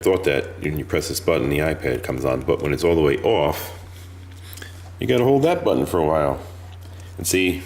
thought that when you press this button, the iPad comes on, but when it's all the way off, you gotta hold that button for a while. And see,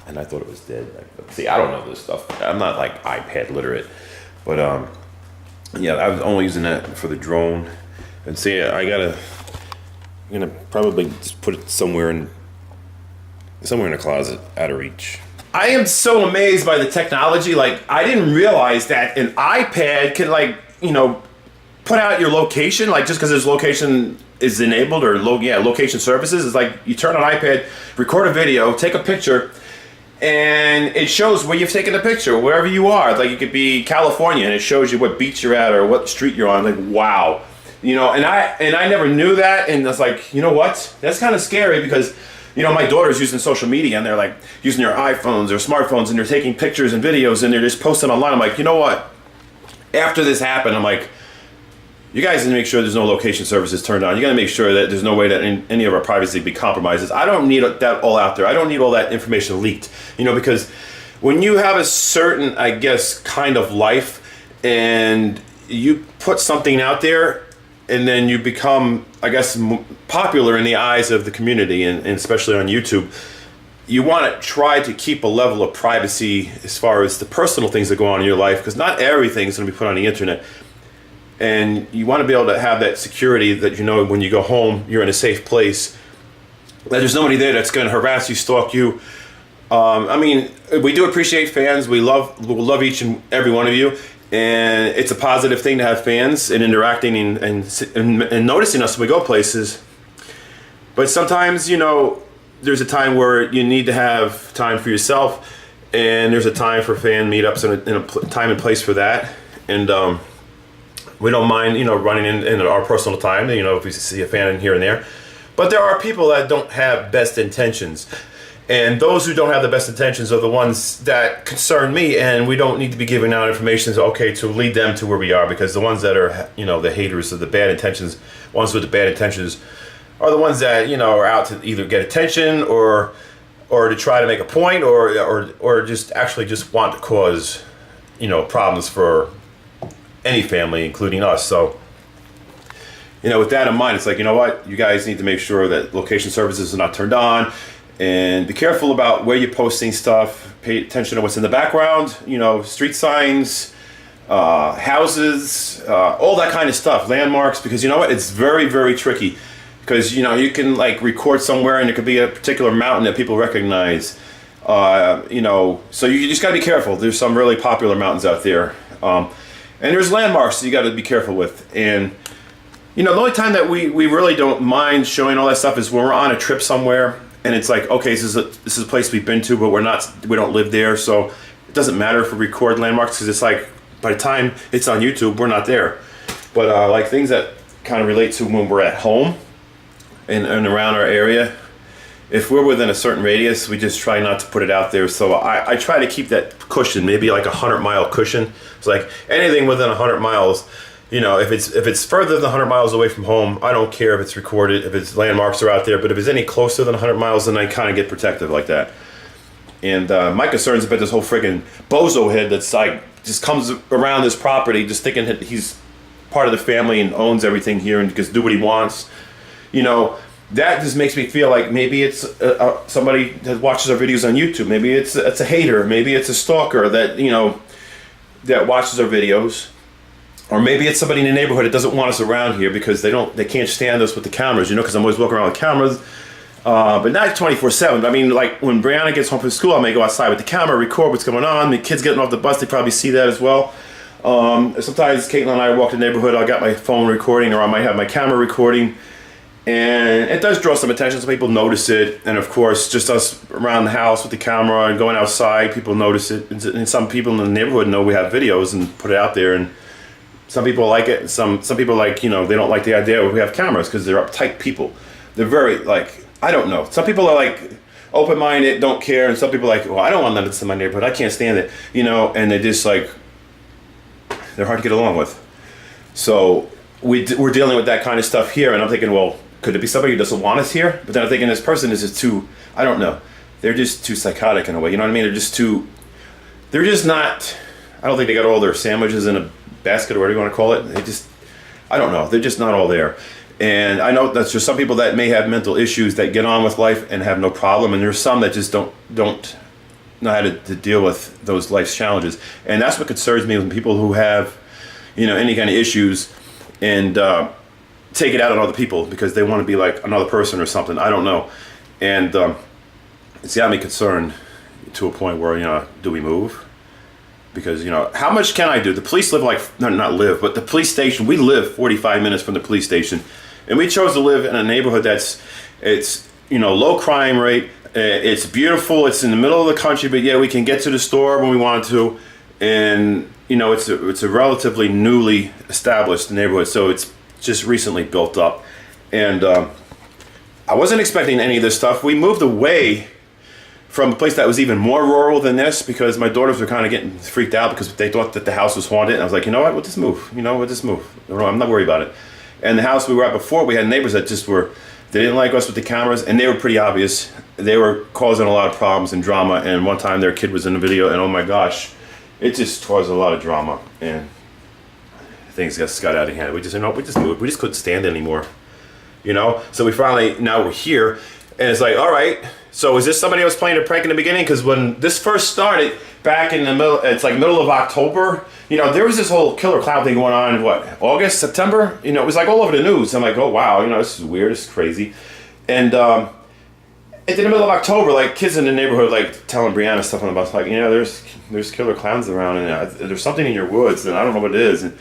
and I thought it was dead. But see, I don't know this stuff. I'm not like iPad literate, but yeah, I was only using that for the drone. And see, I'm gonna probably just put it somewhere in a closet, out of reach. I am so amazed by the technology. Like, I didn't realize that an iPad can, like, you know, put out your location, like, just because his location is enabled, or location services. It's like you turn on iPad, record a video, take a picture, and it shows where you've taken the picture, wherever you are. Like, you could be California, and it shows you what beach you're at or what street you're on. Like, wow. You know, and I never knew that, and it's like, you know what? That's kind of scary, because, you know, my daughter's using social media, and they're like using their iPhones or smartphones, and they're taking pictures and videos, and they're just posting online. I'm like, you know what? After this happened, I'm like, you guys need to make sure there's no location services turned on. You got to make sure that there's no way that any of our privacy be compromised. I don't need that all out there. I don't need all that information leaked, you know, because when you have a certain, I guess, kind of life, and you put something out there, and then you become, I guess, popular in the eyes of the community, and especially on YouTube, you want to try to keep a level of privacy as far as the personal things that go on in your life, because not everything is going to be put on the internet. And you want to be able to have that security that, you know, when you go home, you're in a safe place, that there's nobody there that's going to harass you, stalk you. I mean, we do appreciate fans. We love each and every one of you. And it's a positive thing to have fans and interacting and noticing us when we go places. But sometimes, you know, there's a time where you need to have time for yourself, and there's a time for fan meetups and a time and place for that. And we don't mind, you know, running in our personal time, you know, if we see a fan in here and there. But there are people that don't have best intentions. And those who don't have the best intentions are the ones that concern me, and we don't need to be giving out information, okay, to lead them to where we are, because the ones that are, you know, the haters of the bad intentions, ones with the bad intentions, are the ones that, you know, are out to either get attention or to try to make a point, or just actually just want to cause, you know, problems for any family, including us. So, you know, with that in mind, it's like, you know what, you guys need to make sure that location services are not turned on. And be careful about where you're posting stuff. Pay attention to what's in the background, you know, street signs, houses, all that kind of stuff, landmarks, because you know what, it's very, very tricky. Because, you know, you can like record somewhere and it could be a particular mountain that people recognize, you know, so you just got to be careful. There's some really popular mountains out there. And there's landmarks that you got to be careful with. And, you know, the only time that we really don't mind showing all that stuff is when we're on a trip somewhere. And it's like, okay, this is a place we've been to, but we don't live there, so it doesn't matter if we record landmarks, because it's like, by the time it's on YouTube, we're not there. But like things that kind of relate to when we're at home and around our area, if we're within a certain radius, we just try not to put it out there. So I try to keep that cushion, maybe like 100-mile cushion. It's like anything within 100 miles. You know, if it's further than 100 miles away from home, I don't care if it's recorded, if its landmarks are out there. But if it's any closer than 100 miles, then I kind of get protective like that. And my concerns about this whole friggin' bozo head that's like just comes around this property just thinking that he's part of the family and owns everything here and just do what he wants. You know, that just makes me feel like maybe it's somebody that watches our videos on YouTube. Maybe it's a hater. Maybe it's a stalker that, you know, that watches our videos. Or maybe it's somebody in the neighborhood that doesn't want us around here because they can't stand us with the cameras, you know, because I'm always walking around with cameras. But not 24/7. I mean, like when Brianna gets home from school, I may go outside with the camera, record what's going on. The kids getting off the bus, they probably see that as well. Sometimes Caitlin and I walk the neighborhood, I got my phone recording, or I might have my camera recording. And it does draw some attention, so people notice it. And of course, just us around the house with the camera and going outside, people notice it. And some people in the neighborhood know we have videos and put it out there. And some people like it. Some people, like, you know, they don't like the idea we have cameras because they're uptight people. They're very, like, I don't know. Some people are like open-minded, don't care, and some people are like, well, I don't want that in my neighborhood. I can't stand it, you know. And they just like, they're hard to get along with. So we're dealing with that kind of stuff here, and I'm thinking, well, could it be somebody who doesn't want us here? But then I'm thinking this person is just too, I don't know. They're just too psychotic in a way. You know what I mean? They're just not. I don't think they got all their sandwiches in a basket or whatever you want to call it. I don't know. They're just not all there. And I know that there's some people that may have mental issues that get on with life and have no problem, and there's some that just don't know how to deal with those life's challenges. And that's what concerns me, when people who have, any kind of issues and take it out on other people because they want to be like another person or something. I don't know. And it's got me concerned to a point where, do we move? Because, how much can I do? The police live but the police station, we live 45 minutes from the police station. And we chose to live in a neighborhood it's low crime rate. It's beautiful. It's in the middle of the country, but yeah, we can get to the store when we want to. And, it's a relatively newly established neighborhood. So it's just recently built up. And I wasn't expecting any of this stuff. We moved away from a place that was even more rural than this because my daughters were kind of getting freaked out because they thought that the house was haunted. And I was like, you know what, we'll just move. We'll just move. I'm not worried about it. And the house we were at before, we had neighbors that they didn't like us with the cameras, and they were pretty obvious. They were causing a lot of problems and drama, and one time their kid was in the video, and oh my gosh, it just caused a lot of drama, and things got out of hand. We just moved. We just couldn't stand it anymore. So we finally, now we're here, and it's like, all right, so is this somebody else playing a prank in the beginning? Because when this first started, back in the middle, it's like middle of October, there was this whole killer clown thing going on in August, September? It was like all over the news. I'm like, oh wow, this is weird, this is crazy. And in the middle of October, like kids in the neighborhood, like telling Brianna stuff about, like, there's killer clowns around, and there's something in your woods, and I don't know what it is. And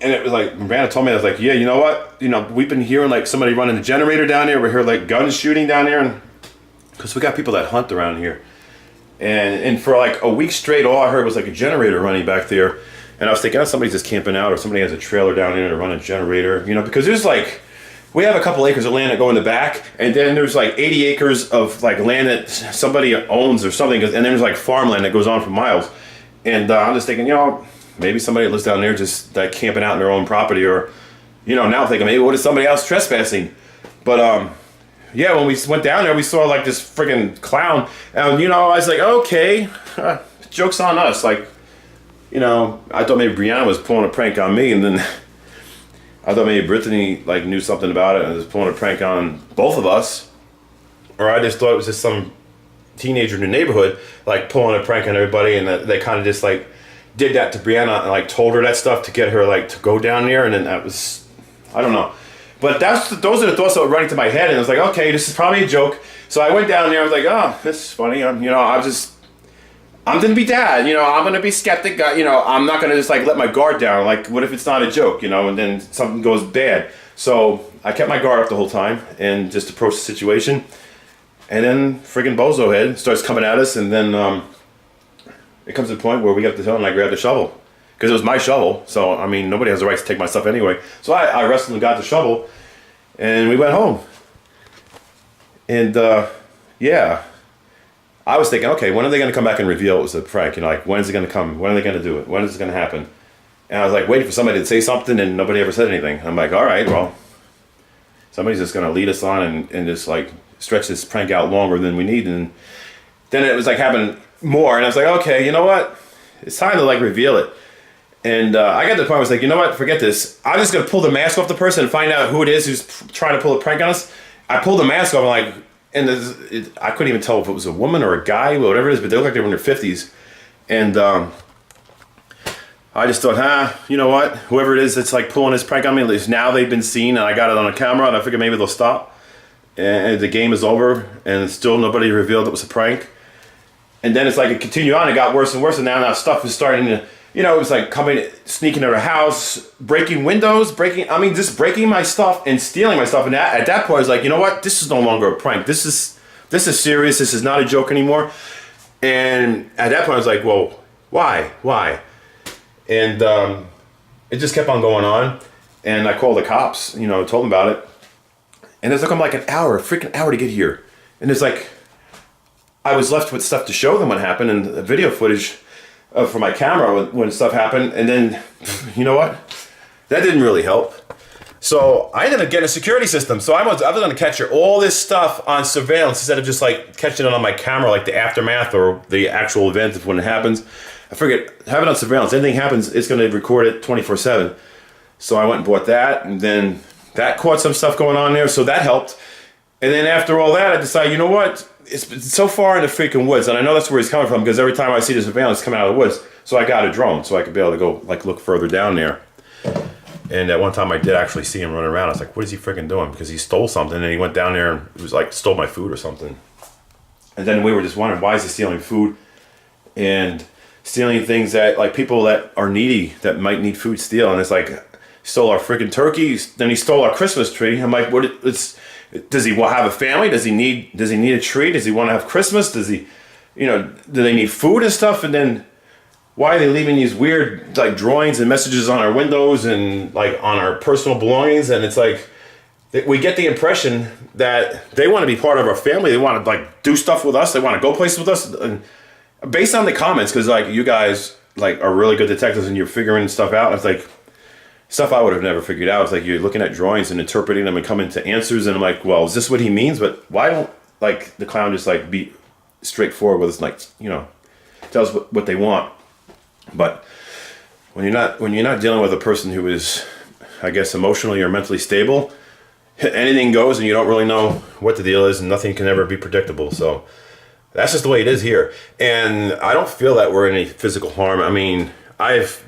it was like, Brianna told me, I was like, yeah, you know what? We've been hearing like somebody running the generator down here. We heard like guns shooting down there, and because we got people that hunt around here. And for like a week straight, all I heard was like a generator running back there. And I was thinking, somebody's just camping out, or somebody has a trailer down there to run a generator, because there's like, we have a couple acres of land that go in the back, and then there's like 80 acres of like land that somebody owns or something, and then there's like farmland that goes on for miles. And I'm just thinking, maybe somebody that lives down there just camping out in their own property, or, now I'm thinking, maybe what is somebody else trespassing? But yeah, when we went down there, we saw like this freaking clown, and I was like, okay, joke's on us. Like, I thought maybe Brianna was pulling a prank on me, and then I thought maybe Brittany like knew something about it and was pulling a prank on both of us, or I just thought it was just some teenager in the neighborhood like pulling a prank on everybody, and they kind of just like did that to Brianna and like told her that stuff to get her like to go down there, and then that was, I don't know. But those are the thoughts that were running to my head, and I was like, okay, this is probably a joke. So I went down there. I was like, oh, this is funny. I'm gonna be dad. I'm gonna be skeptic. I'm not gonna just like let my guard down. Like, what if it's not a joke? And then something goes bad. So I kept my guard up the whole time and just approached the situation. And then friggin' Bozo Head starts coming at us, and then it comes to the point where we got to tell him I grabbed the shovel. Because it was my shovel, so I mean, nobody has the right to take my stuff anyway. So I wrestled and got the shovel, and we went home. And yeah, I was thinking, okay, when are they going to come back and reveal it was a prank? Like, when is it going to come? When are they going to do it? When is it going to happen? And I was like waiting for somebody to say something, and nobody ever said anything. I'm like, all right, well, somebody's just going to lead us on and just like stretch this prank out longer than we need. And then it was like happening more, and I was like, okay, you know what? It's time to like reveal it. And I got to the point where I was like, you know what, forget this. I'm just going to pull the mask off the person and find out who it is who's trying to pull a prank on us. I pulled the mask off, and I couldn't even tell if it was a woman or a guy, whatever it is, but they looked like they were in their 50s. And I just thought, you know what, whoever it is that's like pulling this prank on me, at least now they've been seen, and I got it on a camera, and I figured maybe they'll stop. And the game is over, and still nobody revealed it was a prank. And then it's like it continued on, it got worse and worse, and now stuff is starting to, it was like sneaking into our house, breaking windows, just breaking my stuff and stealing my stuff. And at that point, I was like, you know what? This is no longer a prank. This is serious. This is not a joke anymore. And at that point, I was like, whoa, why? And it just kept on going on. And I called the cops, told them about it. And it took them like a freaking hour to get here. And it's like, I was left with stuff to show them what happened and the video footage for my camera when stuff happened. And then, you know what? That didn't really help. So I ended up getting a security system. So I was going to capture all this stuff on surveillance instead of just like catching it on my camera, like the aftermath or the actual event of when it happens. I figured have it on surveillance. Anything happens, it's going to record it 24/7. So I went and bought that, and then that caught some stuff going on there, so that helped. And then after all that, I decided, you know what? It's so far in the freaking woods, and I know that's where he's coming from because every time I see the surveillance coming out of the woods, so I got a drone so I could be able to go like look further down there. And at one time I did actually see him running around. I was like, what is he freaking doing? Because he stole something, and he went down there and it was like stole my food or something. And then we were just wondering, why is he stealing food and stealing things that like people that are needy that might need food steal? And it's like, he stole our freaking turkeys, then he stole our Christmas tree. I'm like, what? Does he have a family? Does he need a tree? Does he want to have Christmas? Does he, do they need food and stuff? And then why are they leaving these weird like drawings and messages on our windows and like on our personal belongings? And it's like, we get the impression that they want to be part of our family. They want to like do stuff with us. They want to go places with us. And based on the comments, because like you guys like are really good detectives and you're figuring stuff out. It's like stuff I would have never figured out. It's like you're looking at drawings and interpreting them and coming to answers. And I'm like, well, is this what he means? But why don't like the clown just like be straightforward with us, like, tell us what they want. But when you're not dealing with a person who is, I guess, emotionally or mentally stable, anything goes and you don't really know what the deal is and nothing can ever be predictable. So that's just the way it is here. And I don't feel that we're in any physical harm. I mean, I've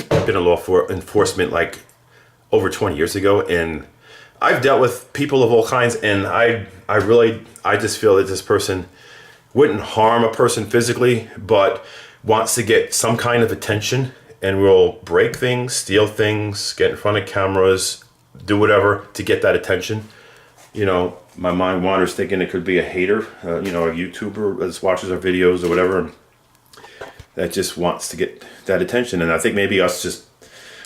been in law enforcement like over 20 years ago, and I've dealt with people of all kinds, and I just feel that this person wouldn't harm a person physically, but wants to get some kind of attention and will break things, steal things, get in front of cameras, do whatever to get that attention. My mind wanders thinking it could be a hater, a YouTuber that watches our videos or whatever, that just wants to get that attention. And I think maybe us just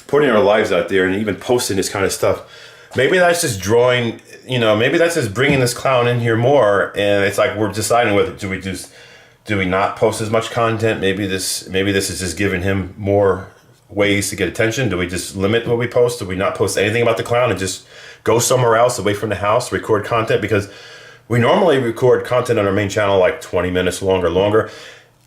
putting our lives out there and even posting this kind of stuff, maybe that's just drawing, maybe that's just bringing this clown in here more. And it's like we're deciding whether do we not post as much content? Maybe this is just giving him more ways to get attention. Do we just limit what we post? Do we not post anything about the clown and just go somewhere else away from the house, record content? Because we normally record content on our main channel like 20 minutes longer.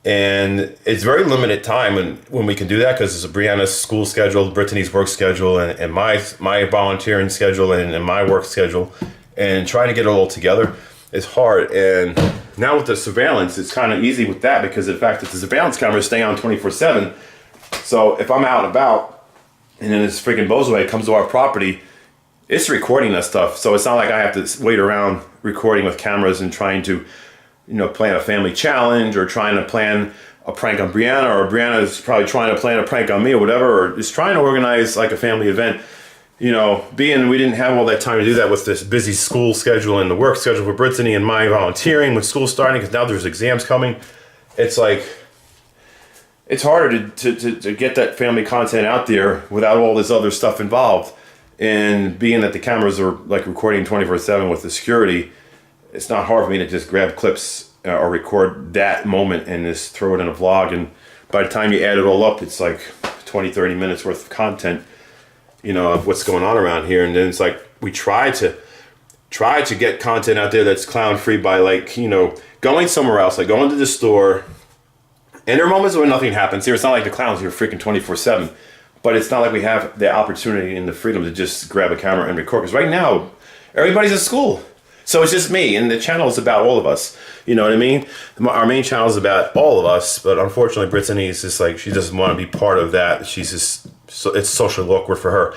And it's very limited time when we can do that, because it's Brianna's school schedule, Brittany's work schedule, and my volunteering schedule and my work schedule. And trying to get it all together is hard. And now with the surveillance, it's kind of easy with that, because of the fact that the surveillance cameras stay on 24/7. So if I'm out and about and then this freaking bozohead comes to our property, it's recording that stuff. So it's not like I have to wait around recording with cameras and trying to, plan a family challenge or trying to plan a prank on Brianna, or Brianna is probably trying to plan a prank on me or whatever, or just trying to organize like a family event. Being we didn't have all that time to do that with this busy school schedule and the work schedule for Brittany and my volunteering with school starting, because now there's exams coming. It's like, it's harder to get that family content out there without all this other stuff involved. And being that the cameras are like recording 24/7 with the security, it's not hard for me to just grab clips or record that moment and just throw it in a vlog. And by the time you add it all up, it's like 20-30 minutes worth of content, of what's going on around here. And then it's like we try to get content out there that's clown free by like, going somewhere else, like going to the store. And there are moments when nothing happens here. It's not like the clowns here freaking 24/7, but it's not like we have the opportunity and the freedom to just grab a camera and record. Because right now, everybody's at school. So it's just me, and the channel is about all of us. You know what I mean? Our main channel is about all of us, but unfortunately, Brittany is just like, she doesn't want to be part of that. She's just, so it's socially awkward for her.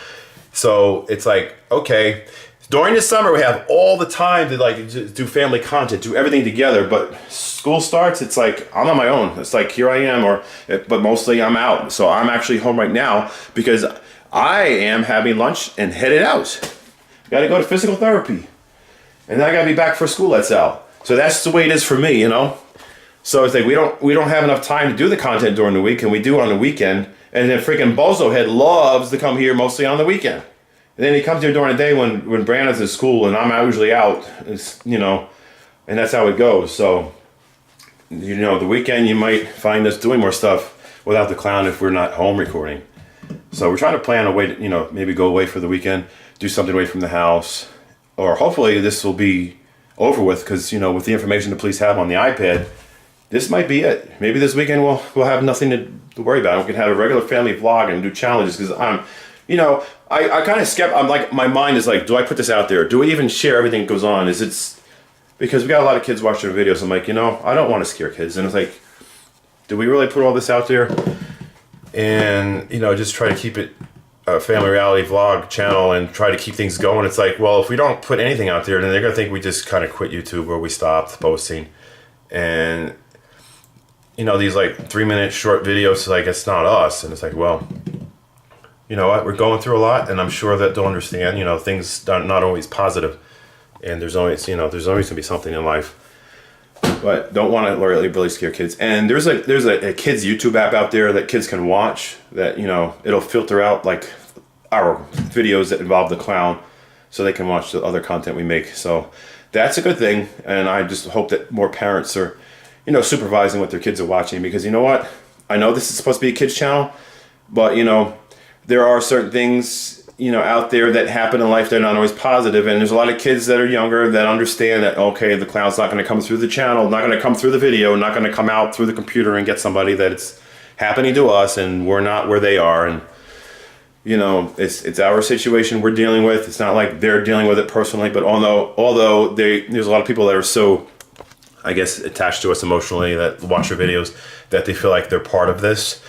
So it's like, okay, during the summer, we have all the time to like do family content, do everything together. But school starts, it's like, I'm on my own. It's like, here I am, but mostly I'm out. So I'm actually home right now because I am having lunch and headed out. Got to go to physical therapy. And then I gotta be back for school at Sal. So that's the way it is for me, So it's like we don't have enough time to do the content during the week, and we do it on the weekend. And then freaking Bozohead loves to come here mostly on the weekend. And then he comes here during the day when Brianna's at school and I'm usually out. And that's how it goes. So the weekend you might find us doing more stuff without the clown if we're not home recording. So we're trying to plan a way to, maybe go away for the weekend, do something away from the house. Or hopefully this will be over with, because with the information the police have on the iPad this might be it. Maybe this weekend we'll have nothing to worry about. We can have a regular family vlog and do challenges because I kind of I'm like, my mind is like, do I put this out there? Do we even share everything that goes on? Because we got a lot of kids watching our videos. I'm like, I don't want to scare kids. And it's like, do we really put all this out there? And, just try to keep it a family reality vlog channel and try to keep things going. It's like, well, if we don't put anything out there, then they're going to think we just kind of quit YouTube or we stopped posting. And, these like 3-minute short videos, like, it's not us. And it's like, well, you know what, we're going through a lot, and I'm sure that they'll understand, things are not always positive, and there's always going to be something in life. But don't want to really scare kids. And there's a kids YouTube app out there that kids can watch that, it'll filter out like our videos that involve the clown so they can watch the other content we make. So that's a good thing. And I just hope that more parents are, supervising what their kids are watching, because you know what? I know this is supposed to be a kids channel, but there are certain things, out there that happen in life that are not always positive. And there's a lot of kids that are younger that understand that, okay, the clown's not going to come through the channel, not going to come through the video, not going to come out through the computer and get somebody, that it's happening to us and we're not where they are. And, it's our situation we're dealing with. It's not like they're dealing with it personally, but although there's a lot of people that are so, I guess, attached to us emotionally that watch our videos that they feel like they're part of this.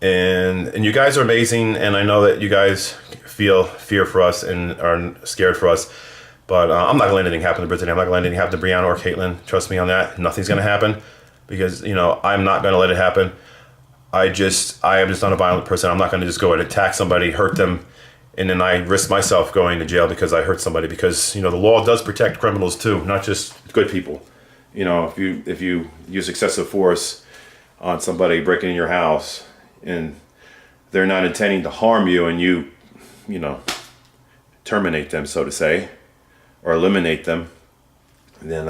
And you guys are amazing, and I know that you guys feel fear for us and are scared for us, but I'm not gonna let anything happen to Brittany. I'm not gonna let anything happen to Brianna or Caitlin. Trust me on that. Nothing's gonna happen, because I'm not gonna let it happen. I am just not a violent person. I'm not gonna just go and attack somebody, hurt them, and then I risk myself going to jail because I hurt somebody. Because the law does protect criminals too, not just good people. If you use excessive force on somebody breaking in your house and they're not intending to harm you, and you terminate them, so to say, or eliminate them, then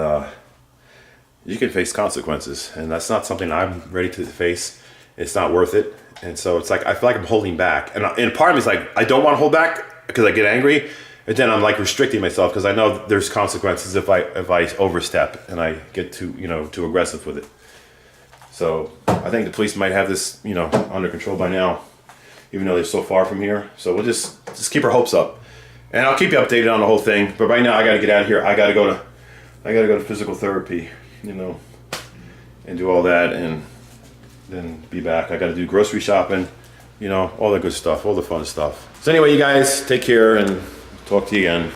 you can face consequences. And that's not something I'm ready to face. It's not worth it. And so it's like, I feel like I'm holding back. And part of me is like, I don't want to hold back because I get angry. And then I'm like restricting myself because I know there's consequences if I overstep and I get too aggressive with it. So I think the police might have this, under control by now, even though they're so far from here. So we'll just keep our hopes up, and I'll keep you updated on the whole thing. But right now, I got to get out of here. I got to go to physical therapy, and do all that, and then be back. I got to do grocery shopping, all the good stuff, all the fun stuff. So anyway, you guys take care, and talk to you again.